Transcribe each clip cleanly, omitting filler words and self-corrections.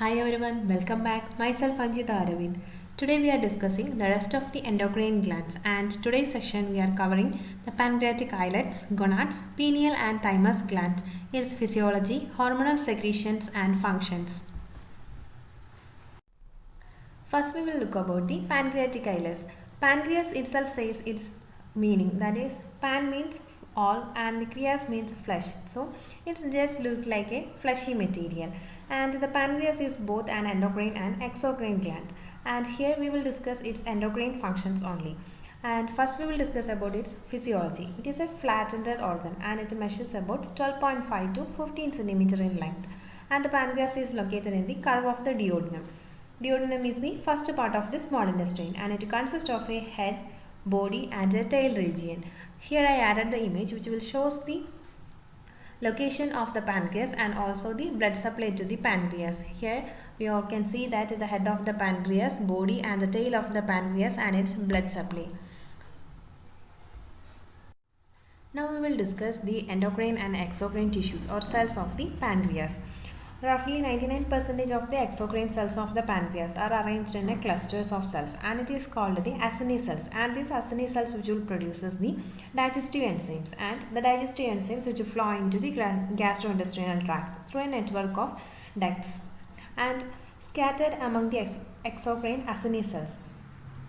Hi everyone, welcome back. Myself Anjita Aravind. Today we are discussing the rest of the endocrine glands, and today's section we are covering the pancreatic islets, gonads, pineal and thymus glands, its physiology, hormonal secretions and functions. First we will look about the pancreatic islets. Pancreas itself says its meaning, that is pan means all and the creas means flesh. So it just looks like a fleshy material, and the pancreas is both an endocrine and exocrine gland, and here we will discuss its endocrine functions only. And first we will discuss about its physiology. It is a flat-ended organ and it measures about 12.5 to 15 centimeter in length, and the pancreas is located in the curve of the duodenum. Duodenum is the first part of the small intestine and it consists of a head, body and a tail region. Here I added the image which will shows the location of the pancreas and also the blood supply to the pancreas. Here we all can see that the head of the pancreas, body and the tail of the pancreas and its blood supply. Now we will discuss the endocrine and exocrine tissues or cells of the pancreas. Roughly 99% of the exocrine cells of the pancreas are arranged in a clusters of cells, and it is called the Acini cells, and these Acini cells which will produces the digestive enzymes, and the digestive enzymes which flow into the gastrointestinal tract through a network of ducts and scattered among the exocrine Acini cells.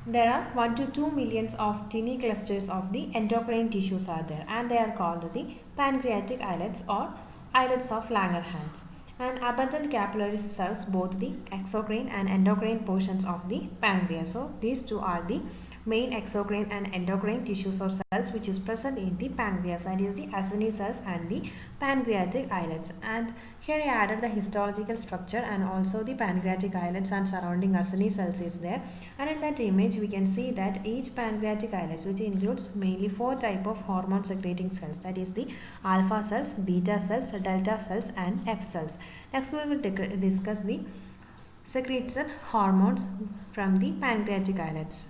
There are 1 to 2 millions of tiny clusters of the endocrine tissues are there, and they are called the pancreatic islets or islets of Langerhans. And abundant capillaries serves both the exocrine and endocrine portions of the pancreas. So these two are the main exocrine and endocrine tissues or cells which is present in the pancreas, that is the Acini cells and the pancreatic islets. And here I added the histological structure and also the pancreatic islets and surrounding Acini cells is there. And in that image we can see that each pancreatic islet which includes mainly 4 type of hormone secreting cells, that is the alpha cells, beta cells, delta cells and F cells. Next we will discuss the secreted hormones from the pancreatic islets.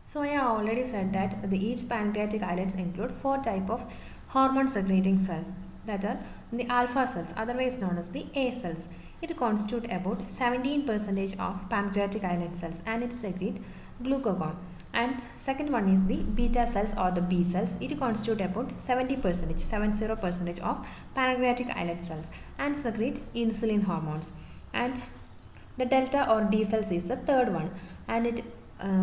So I have already said that each pancreatic islets include 4 type of hormone secreting cells, that are the alpha cells, otherwise known as the A cells. It constitute about 17% of pancreatic islet cells and it secrete glucagon. And second one is the beta cells or the B cells. It constitute about 70% of pancreatic islet cells and secrete insulin hormones. And the delta or D cells is the third one, and it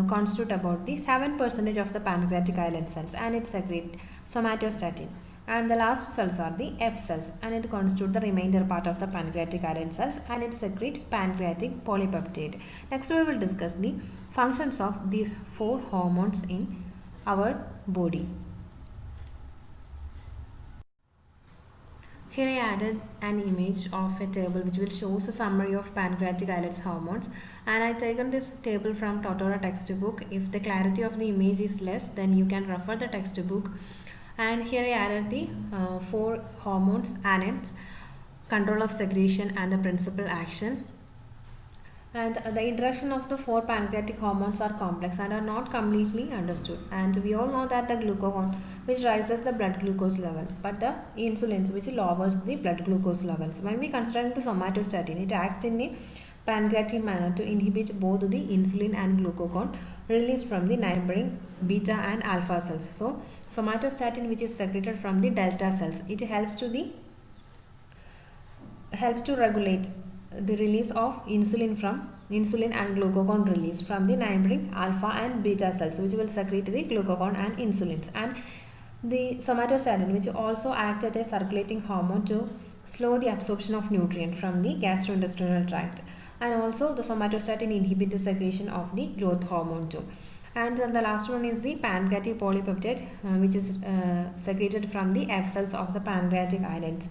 constitute about the 7% of the pancreatic islet cells and it secrete somatostatin. And the last cells are the F cells, and it constitute the remainder part of the pancreatic islet cells and it secrete pancreatic polypeptide. Next we will discuss the functions of these 4 hormones in our body. Here I added an image of a table which will show a summary of pancreatic islets hormones, and I taken this table from Totora textbook. If the clarity of the image is less, then you can refer the textbook. And here I added the 4 hormones and its control of secretion and the principal action. And the interaction of the 4 pancreatic hormones are complex and are not completely understood. And we all know that the glucagon which raises the blood glucose level, but the insulin which lowers the blood glucose levels. When we consider the somatostatin, it acts in a pancreatic manner to inhibit both the insulin and glucagon released from the neighboring beta and alpha cells. So somatostatin which is secreted from the delta cells, it helps to regulate the release of insulin and glucagon release from the neighboring alpha and beta cells which will secrete the glucagon and insulins. And the somatostatin which also act as a circulating hormone to slow the absorption of nutrient from the gastrointestinal tract, and also the somatostatin inhibit the secretion of the growth hormone too. And the last one is the pancreatic polypeptide which is secreted from the F cells of the pancreatic islets,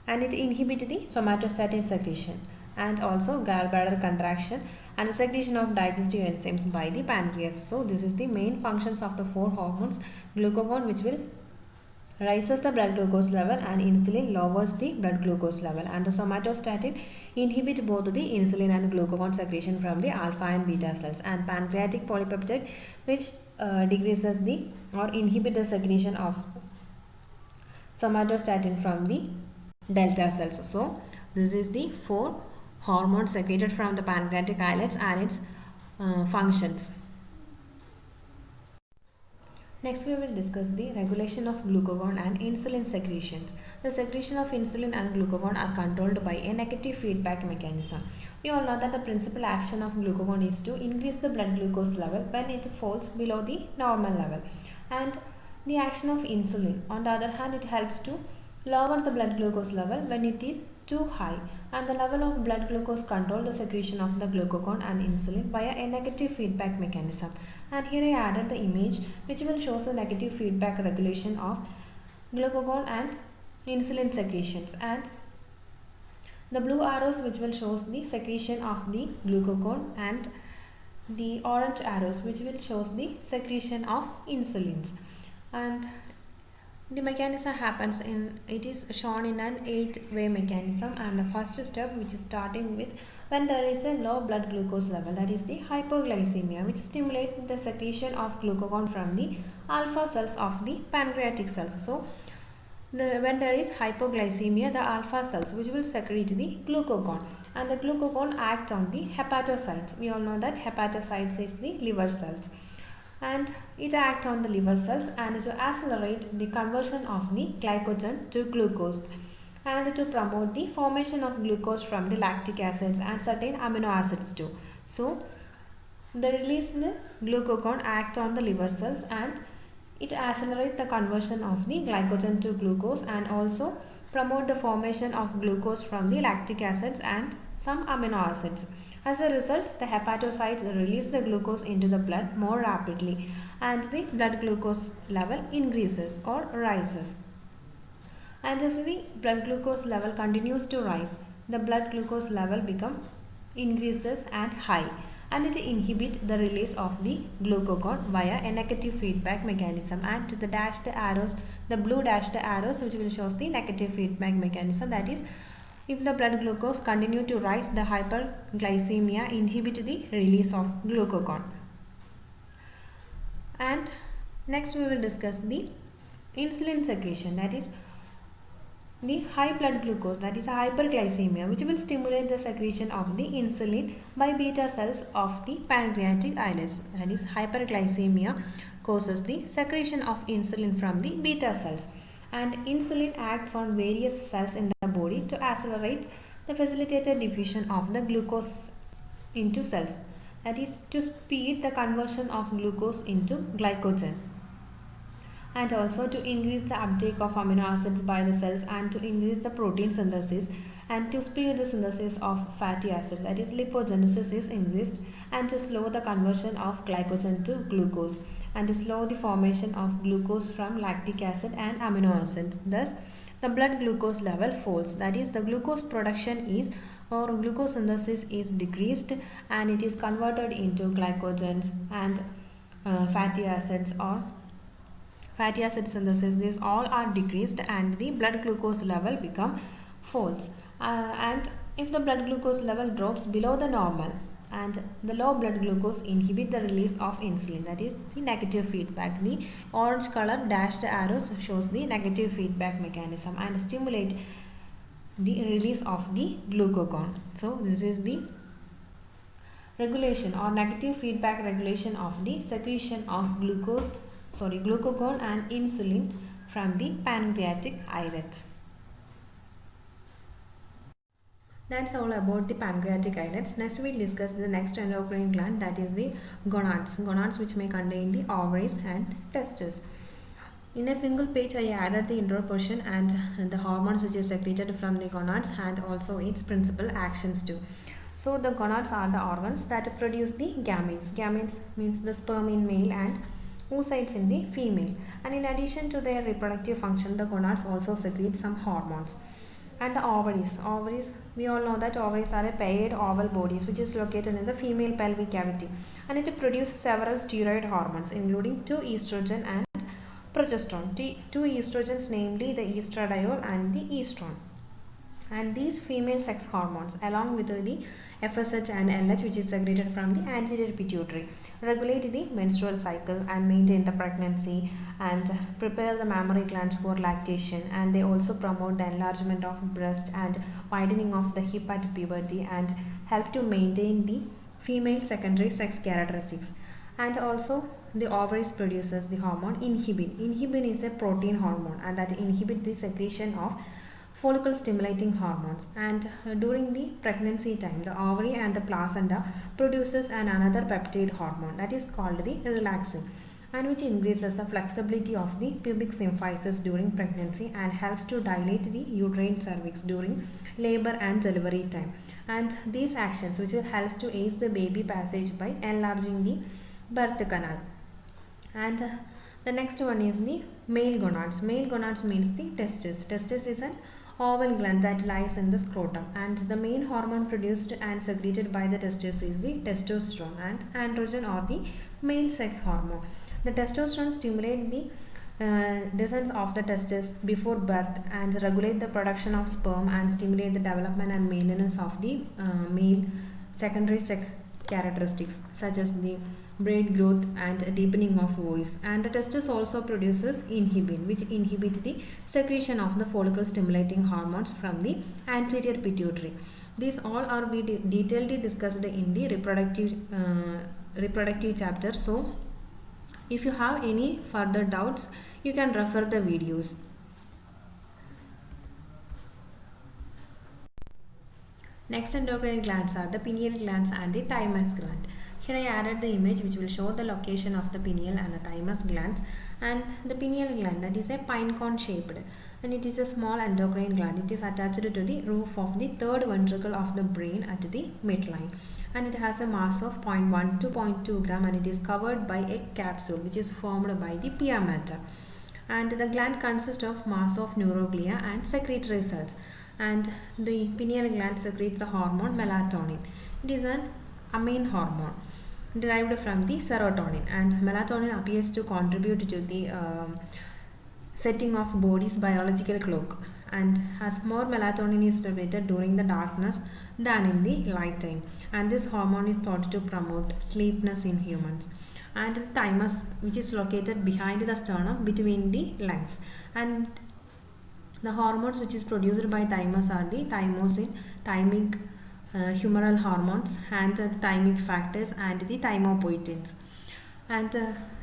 and it inhibits the somatostatin secretion and also gallbladder contraction and the secretion of digestive enzymes by the pancreas. So this is the main functions of the 4 hormones. Glucagon which will raises the blood glucose level and insulin lowers the blood glucose level, and the somatostatin inhibit both the insulin and glucagon secretion from the alpha and beta cells, and pancreatic polypeptide which decreases the or inhibit the secretion of somatostatin from the delta cells. So this is the 4 hormones secreted from the pancreatic islets and its functions. Next, we will discuss the regulation of glucagon and insulin secretions. The secretion of insulin and glucagon are controlled by a negative feedback mechanism. We all know that the principal action of glucagon is to increase the blood glucose level when it falls below the normal level. And the action of insulin, on the other hand, it helps to lower the blood glucose level when it is too high, and the level of blood glucose control the secretion of the glucagon and insulin via a negative feedback mechanism. And here I added the image which will show the negative feedback regulation of glucagon and insulin secretions, and the blue arrows which will shows the secretion of the glucagon and the orange arrows which will shows the secretion of insulins. And the mechanism happens in, it is shown in an 8-way mechanism, and the first step which is starting with when there is a low blood glucose level, that is the hypoglycemia, which stimulates the secretion of glucagon from the alpha cells of the pancreatic cells. So when there is hypoglycemia, the alpha cells which will secrete the glucagon, and the glucagon act on the hepatocytes. We all know that hepatocytes is the liver cells, and it acts on the liver cells and to accelerate the conversion of the glycogen to glucose, and to promote the formation of glucose from the lactic acids and certain amino acids too. So the released glucagon acts on the liver cells and it accelerates the conversion of the glycogen to glucose, and also promote the formation of glucose from the lactic acids and some amino acids. As a result, the hepatocytes release the glucose into the blood more rapidly, and the blood glucose level increases or rises. And if the blood glucose level continues to rise, the blood glucose level increases and high, and it inhibits the release of the glucagon via a negative feedback mechanism. And the dashed arrows, the blue dashed arrows which will show the negative feedback mechanism, that is, if the blood glucose continue to rise, the hyperglycemia inhibit the release of glucagon. And next we will discuss the insulin secretion, that is the high blood glucose, that is hyperglycemia, which will stimulate the secretion of the insulin by beta cells of the pancreatic islets. That is, hyperglycemia causes the secretion of insulin from the beta cells, and insulin acts on various cells in the body to accelerate the facilitated diffusion of the glucose into cells, that is, to speed the conversion of glucose into glycogen, and also to increase the uptake of amino acids by the cells, and to increase the protein synthesis, and to speed the synthesis of fatty acid, that is lipogenesis is increased, and to slow the conversion of glycogen to glucose, and to slow the formation of glucose from lactic acid and amino acids. Thus the blood glucose level falls, that is, the glucose production is or glucose synthesis is decreased, and it is converted into glycogens and fatty acids or fatty acid synthesis. These all are decreased, and the blood glucose level falls. And if the blood glucose level drops below the normal, and the low blood glucose inhibit the release of insulin, that is the negative feedback. The orange color dashed arrows shows the negative feedback mechanism and stimulate the release of the glucagon. So this is the regulation or negative feedback regulation of the secretion of glucagon and insulin from the pancreatic islets. That's all about the pancreatic islets. Next we'll discuss the next endocrine gland, that is the gonads. Gonads which may contain the ovaries and testes. In a single page I added the intro portion and the hormones which is secreted from the gonads and also its principal actions too. So the gonads are the organs that produce the gametes. Gametes means the sperm in male and oocytes in the female, and in addition to their reproductive function, the gonads also secrete some hormones. And the ovaries, we all know that ovaries are a paired oval bodies which is located in the female pelvic cavity, and it produces several steroid hormones including 2 estrogen and progesterone. 2 estrogens, namely the estradiol and the estrone. And these female sex hormones along with the FSH and LH, which is secreted from the anterior pituitary, regulate the menstrual cycle and maintain the pregnancy and prepare the mammary glands for lactation, and they also promote the enlargement of breast and widening of the hip at puberty and help to maintain the female secondary sex characteristics. And also the ovaries produces the hormone inhibin. Inhibin is a protein hormone and that inhibit the secretion of follicle stimulating hormones, and during the pregnancy time the ovary and the placenta produces another peptide hormone that is called the relaxin, and which increases the flexibility of the pubic symphysis during pregnancy and helps to dilate the uterine cervix during labor and delivery time. And these actions which will helps to aid the baby passage by enlarging the birth canal. And the next one is the male gonads. Male gonads means the testis. Testis is an oval gland that lies in the scrotum, and the main hormone produced and secreted by the testis is the testosterone and androgen or the male sex hormone. The testosterone stimulates the descent of the testis before birth and regulate the production of sperm and stimulate the development and maintenance of the male secondary sex characteristics such as the braid growth and deepening of voice. And the testis also produces inhibin, which inhibits the secretion of the follicle stimulating hormones from the anterior pituitary. These all are we detailedly discussed in the reproductive chapter. So if you have any further doubts, you can refer the videos. Next endocrine glands are the pineal glands and the thymus gland. Here I added the image which will show the location of the pineal and the thymus glands. And the pineal gland, that is a pine cone shaped, and it is a small endocrine gland. It is attached to the roof of the third ventricle of the brain at the midline, and it has a mass of 0.1 to 0.2 gram, and it is covered by a capsule which is formed by the pia mater. And the gland consists of mass of neuroglia and secretory cells, and the pineal gland secretes the hormone melatonin. It is an amine hormone derived from the serotonin, and melatonin appears to contribute to the setting of body's biological clock, and as more melatonin is liberated during the darkness than in the light time, and this hormone is thought to promote sleepiness in humans. And the thymus, which is located behind the sternum between the lungs, and the hormones which is produced by thymus are the thymosin, thymic humoral hormones, and the thymic factors and the thymopoietins. And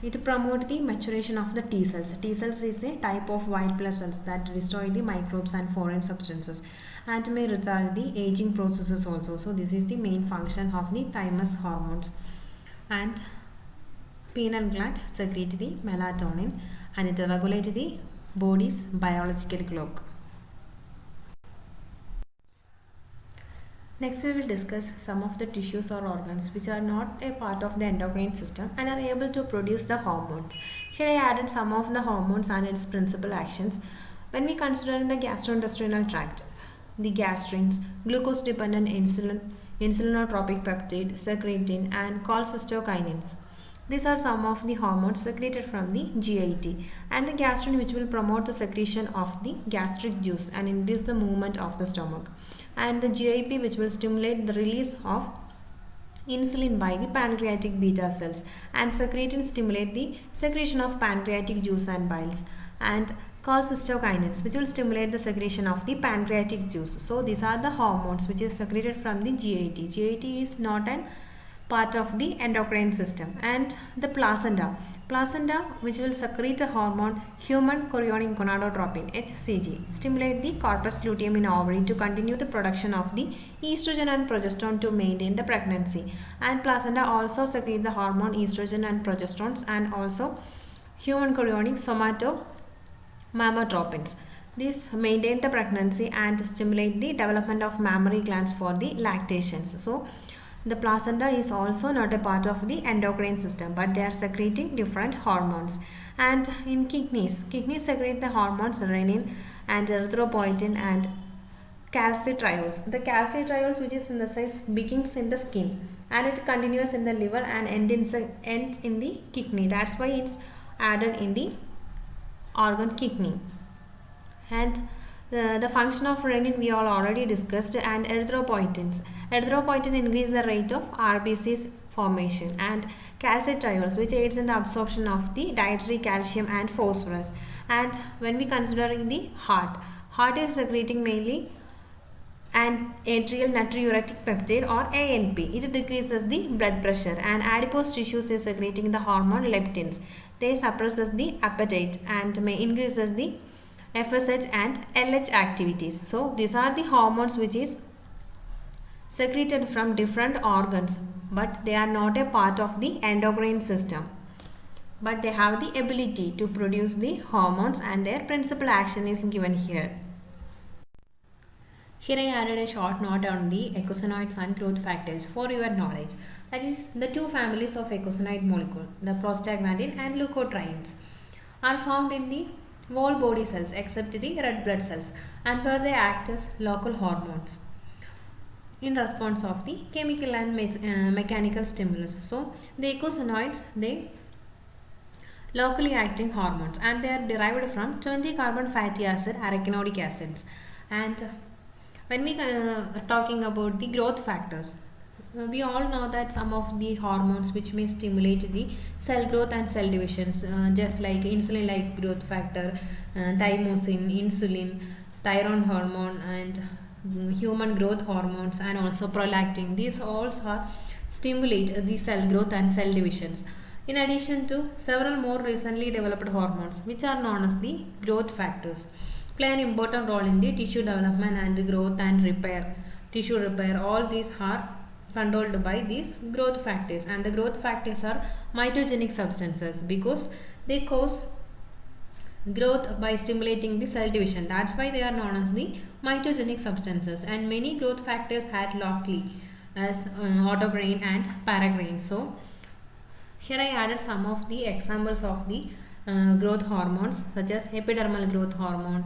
it promotes the maturation of the T cells. T cells is a type of white blood cells that destroy the microbes and foreign substances and may retard the aging processes also. So this is the main function of the thymus hormones. And pineal gland secrete the melatonin, and it regulates the body's biological clock. Next we will discuss some of the tissues or organs which are not a part of the endocrine system and are able to produce the hormones. Here I added some of the hormones and its principal actions. When we consider the gastrointestinal tract, the gastrins, glucose dependent insulinotropic peptide, secretin, and cholecystokinin. These are some of the hormones secreted from the GIT, and the gastrin which will promote the secretion of the gastric juice and increase the movement of the stomach, and the GIP which will stimulate the release of insulin by the pancreatic beta cells, and secretin stimulate the secretion of pancreatic juice and biles, and cholecystokinin which will stimulate the secretion of the pancreatic juice. So these are the hormones which is secreted from the GIT. GIT is not an part of the endocrine system. And the placenta which will secrete the hormone human chorionic gonadotropin HCG, stimulate the corpus luteum in ovary to continue the production of the estrogen and progesterone to maintain the pregnancy. And placenta also secrete the hormone estrogen and progesterones and also human chorionic somatomammatropins. These maintain the pregnancy and stimulate the development of mammary glands for the lactations. So the placenta is also not a part of the endocrine system, but they are secreting different hormones. And in kidneys secrete the hormones renin and erythropoietin and calcitriols. The calcitriols which is synthesized begins in the skin and it continues in the liver and ends in the kidney. That's why it's added in the organ kidney. And The function of renin we all already discussed, and erythropoietins. Erythropoietin increase the rate of RBC's formation, and calcitriols which aids in the absorption of the dietary calcium and phosphorus. And when we considering the heart is secreting mainly an atrial natriuretic peptide or ANP. It decreases the blood pressure, and adipose tissues is secreting the hormone leptins. They suppresses the appetite and may increases the FSH and LH activities. So these are the hormones which is secreted from different organs, but they are not a part of the endocrine system. But they have the ability to produce the hormones, and their principal action is given here. Here I added a short note on the eicosanoids and growth factors for your knowledge. That is, the two families of eicosanoid molecule, the prostaglandin and leukotrienes, are found in the whole body cells except the red blood cells, and where they act as local hormones in response of the chemical and mechanical stimulus. So the eicosanoids, they locally acting hormones, and they are derived from 20 carbon fatty acid arachidonic acids. And when we talking about the growth factors, we all know that some of the hormones which may stimulate the cell growth and cell divisions, just like insulin like growth factor, thymosin, insulin, thyroid hormone, and human growth hormones, and also prolactin. These all are stimulate the cell growth and cell divisions, in addition to several more recently developed hormones which are known as the growth factors, play an important role in the tissue development and growth and repair, tissue repair. All these are controlled by these growth factors, and the growth factors are mitogenic substances because they cause growth by stimulating the cell division. That's why they are known as the mitogenic substances, and many growth factors act locally as autograin and paragrain. So here I added some of the examples of the growth hormones, such as epidermal growth hormone,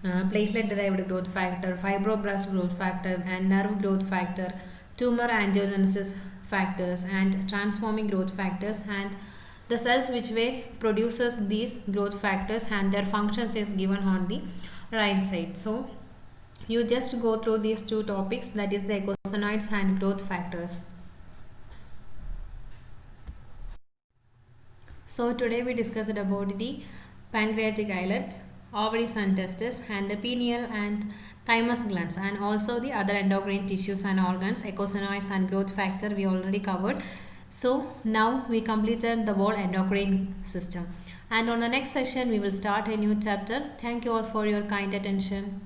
platelet derived growth factor, fibroblast growth factor, and nerve growth factor, tumor angiogenesis factors, and transforming growth factors, and the cells which way produces these growth factors, and their functions is given on the right side. So you just go through these two topics, that is the eicosanoids and growth factors. So today we discussed about the pancreatic islets, ovaries and testes, and the pineal and thymus glands, and also the other endocrine tissues and organs, eicosanoids and growth factor we already covered. So now we completed the whole endocrine system, and on the next session we will start a new chapter. Thank you all for your kind attention.